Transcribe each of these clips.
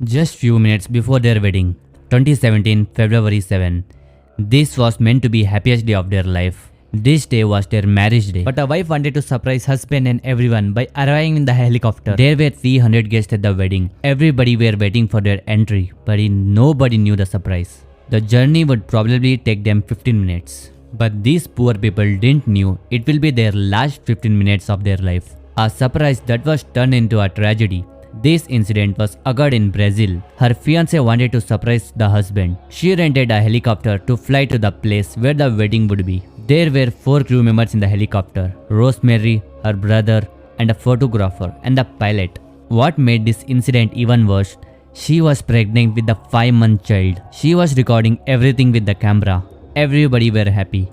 Just few minutes before their wedding, 2017 February 7. This was meant to be happiest day of their life. This day was their marriage day. But the wife wanted to surprise husband and everyone by arriving in the helicopter. There were 300 guests at the wedding. Everybody were waiting for their entry, but nobody knew the surprise. The journey would probably take them 15 minutes. But these poor people didn't knew it will be their last 15 minutes of their life. A surprise that was turned into a tragedy. This incident was occurred in Brazil. Her fiancé wanted to surprise the husband. She rented a helicopter to fly to the place where the wedding would be. There were 4 crew members in the helicopter: Rosemary, her brother, and a photographer, and the pilot. What made this incident even worse, she was pregnant with a 5-month child. She was recording everything with the camera. Everybody were happy.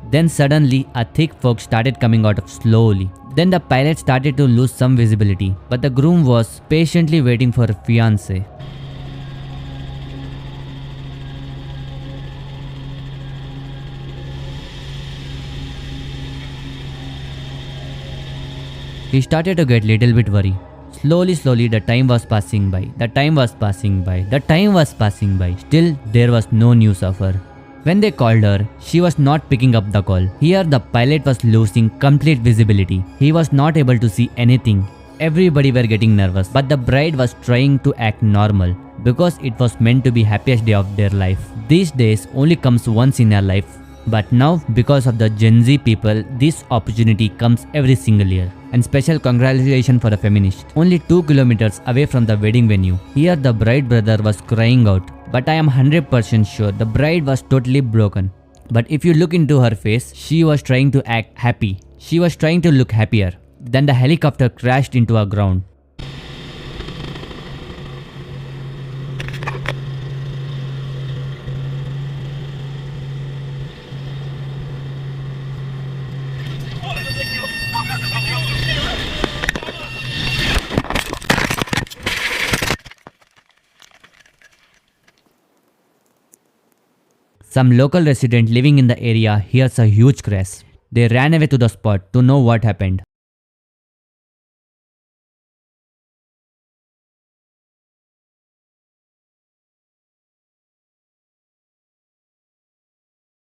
Then suddenly a thick fog started coming out of slowly. Then the pilot started to lose some visibility, but the groom was patiently waiting for her fiancé. He started to get little bit worried. Slowly the time was passing by. The time was passing by. The time was passing by. Still there was no news of her. When they called her, she was not picking up the call. Here the pilot was losing complete visibility. He was not able to see anything. Everybody were getting nervous, but the bride was trying to act normal because it was meant to be happiest day of their life. These days only comes once in their life. But now, because of the Gen Z people, this opportunity comes every single year. And special congratulations for the feminist. Only 2 kilometers away from the wedding venue. Here the bride brother was crying out. But I am 100% sure the bride was totally broken. But if you look into her face, she was trying to act happy. She was trying to look happier. Then the helicopter crashed into a ground. Some local resident living in the area hears a huge crash. They ran away to the spot to know what happened.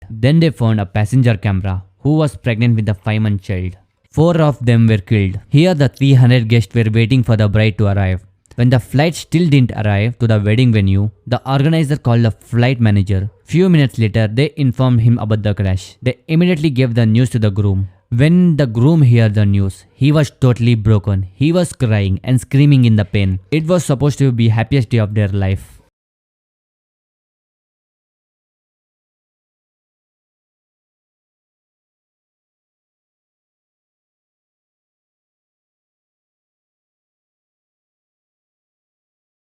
Then they found a passenger camera who was pregnant with a 5-month child. 4 of them were killed. Here the 300 guests were waiting for the bride to arrive. When the flight still didn't arrive to the wedding venue, the organizer called the flight manager. Few minutes later, they informed him about the crash. They immediately gave the news to the groom. When the groom heard the news, he was totally broken. He was crying and screaming in the pain. It was supposed to be happiest day of their life.